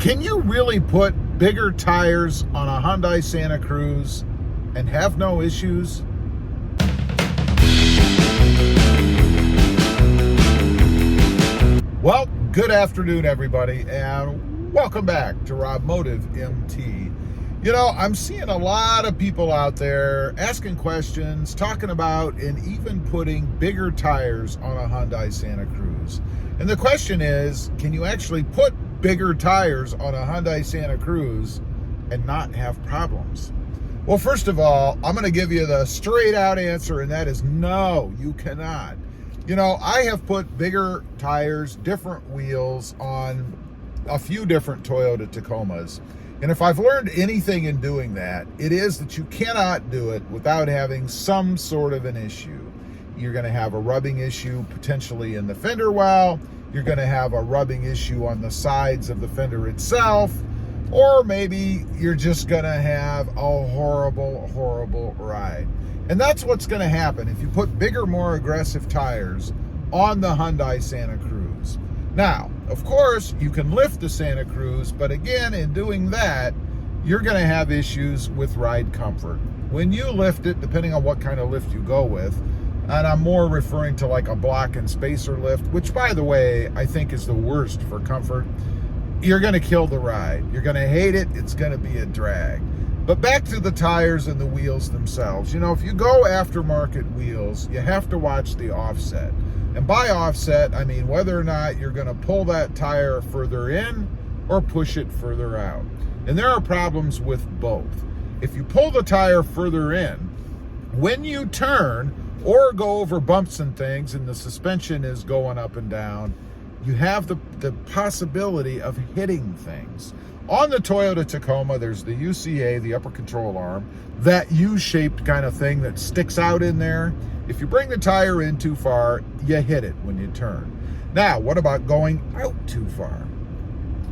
Can you really put bigger tires on a Hyundai Santa Cruz and have no issues? Well, good afternoon, everybody, and welcome back to Rob Motive MT. You know, I'm seeing a lot of people out there asking questions, talking about, and even putting bigger tires on a Hyundai Santa Cruz. And the question is, can you actually put bigger tires on a Hyundai Santa Cruz and not have problems? Well, first of all, I'm going to give you the straight out answer, and that is no, you cannot. You know, I have put bigger tires, different wheels on a few different Toyota Tacomas. And if I've learned anything in doing that, it is that you cannot do it without having some sort of an issue. You're going to have a rubbing issue potentially in the fender well. You're going to have a rubbing issue on the sides of the fender itself. Or maybe you're just going to have a horrible ride. And that's what's going to happen if you put bigger, more aggressive tires on the Hyundai Santa Cruz. Now, of course, you can lift the Santa Cruz, but again, in doing that, you're going to have issues with ride comfort. When you lift it, depending on what kind of lift you go with, and I'm more referring to like a block and spacer lift, which, by the way, I think is the worst for comfort, you're going to kill the ride. You're going to hate it. It's going to be a drag. But back to the tires and the wheels themselves. You know, if you go aftermarket wheels, you have to watch the offset. And by offset, I mean whether or not you're going to pull that tire further in or push it further out. And there are problems with both. If you pull the tire further in, when you turn or go over bumps and things and the suspension is going up and down, you have the possibility of hitting things. On the Toyota Tacoma, there's the UCA, the upper control arm, that U-shaped kind of thing that sticks out in there. If you bring the tire in too far, you hit it when you turn. Now, what about going out too far?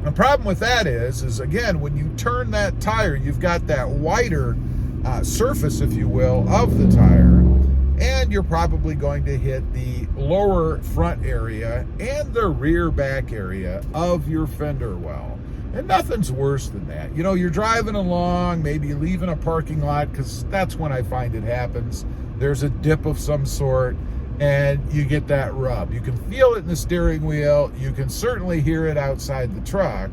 The problem with that is again, when you turn that tire, you've got that wider surface, if you will, of the tire, and you're probably going to hit the lower front area and the rear back area of your fender well. And nothing's worse than that. You know, you're driving along, maybe leaving a parking lot, because that's when I find it happens. There's a dip of some sort, and you get that rub. You can feel it in the steering wheel. You can certainly hear it outside the truck.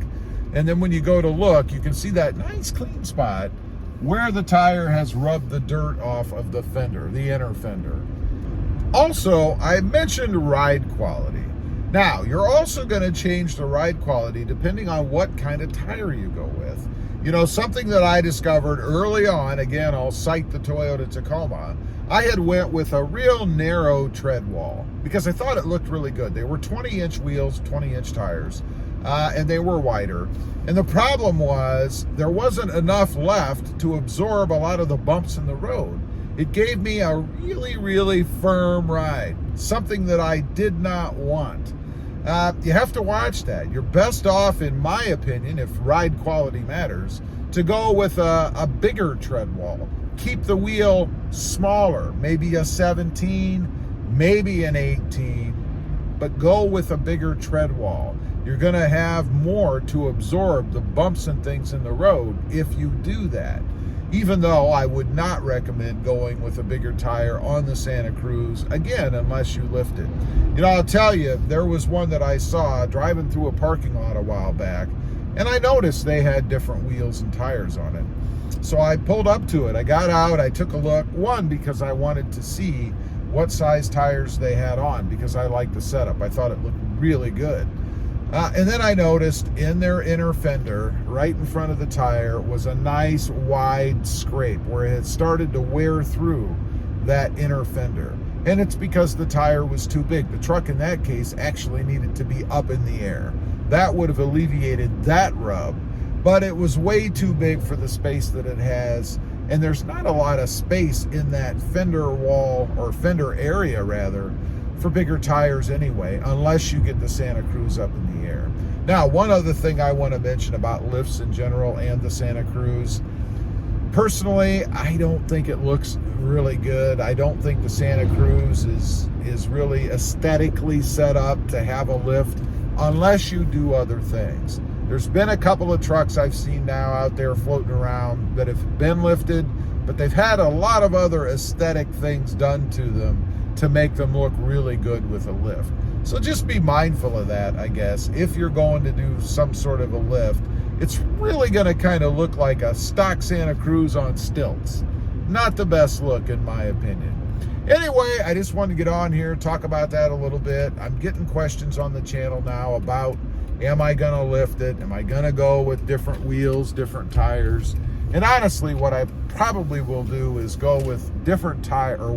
And then when you go to look, you can see that nice clean spot where the tire has rubbed the dirt off of the fender, the inner fender. Also, I mentioned ride quality. Now, you're also going to change the ride quality depending on what kind of tire you go with. You know, something that I discovered early on, again, I'll cite the Toyota Tacoma, I had went with a real narrow tread wall because I thought it looked really good. They were 20-inch wheels, 20-inch tires, and they were wider. And the problem was there wasn't enough left to absorb a lot of the bumps in the road. It gave me a really firm ride, something that I did not want. You have to watch that. You're best off, in my opinion, if ride quality matters, to go with a bigger tread wall. Keep the wheel smaller, maybe a 17, maybe an 18, but go with a bigger tread wall. You're going to have more to absorb the bumps and things in the road if you do that. Even though I would not recommend going with a bigger tire on the Santa Cruz, again, unless you lift it. You know, I'll tell you, there was one that I saw driving through a parking lot a while back, and I noticed they had different wheels and tires on it. So I pulled up to it. I got out, I took a look, one, because I wanted to see what size tires they had on, because I liked the setup. I thought it looked really good. And then I noticed in their inner fender, right in front of the tire, was a nice wide scrape where it had started to wear through that inner fender. And it's because the tire was too big. The truck in that case actually needed to be up in the air. That would have alleviated that rub, but it was way too big for the space that it has. And there's not a lot of space in that fender wall, or fender area rather, for bigger tires anyway, unless you get the Santa Cruz up in the air. Now, one other thing I want to mention about lifts in general and the Santa Cruz, personally, I don't think it looks really good. I don't think the Santa Cruz is really aesthetically set up to have a lift unless you do other things. There's been a couple of trucks I've seen now out there floating around that have been lifted, but they've had a lot of other aesthetic things done to them to make them look really good with a lift. So just be mindful of that, I guess. If you're going to do some sort of a lift, it's really going to kind of look like a stock Santa Cruz on stilts. Not the best look, in my opinion. Anyway, I just wanted to get on here, talk about that a little bit. I'm getting questions on the channel now about, am I going to lift it? Am I going to go with different wheels, different tires? And honestly, what I probably will do is go with different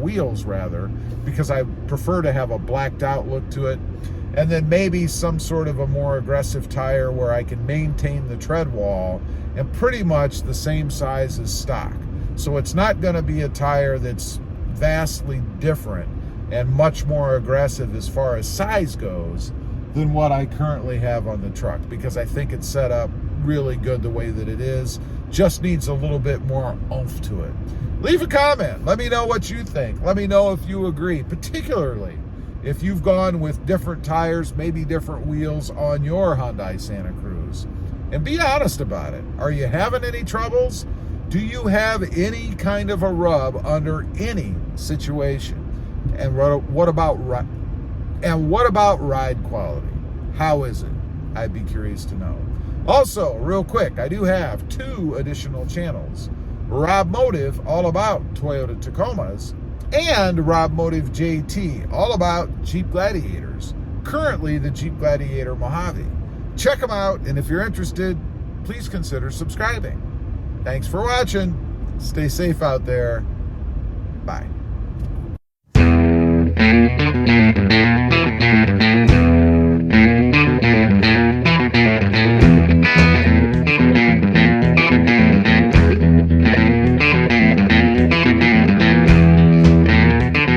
wheels rather, because I prefer to have a blacked out look to it. And then maybe some sort of a more aggressive tire where I can maintain the tread wall and pretty much the same size as stock. So it's not going to be a tire that's vastly different and much more aggressive as far as size goes than what I currently have on the truck, because I think it's set up really good the way that it is. Just needs a little bit more oomph to it. Leave a comment. Let me know what you think. Let me know if you agree, particularly if you've gone with different tires, maybe different wheels on your Hyundai Santa Cruz. And be honest about it. Are you having any troubles? Do you have any kind of a rub under any situation? And what about ride quality? How is it? I'd be curious to know. Also, real quick, I do have 2 additional channels. Rob Motive, all about Toyota Tacomas, and Rob Motive JT, all about Jeep Gladiators. Currently, the Jeep Gladiator Mojave. Check them out, and if you're interested, please consider subscribing. Thanks for watching. Stay safe out there. Bye.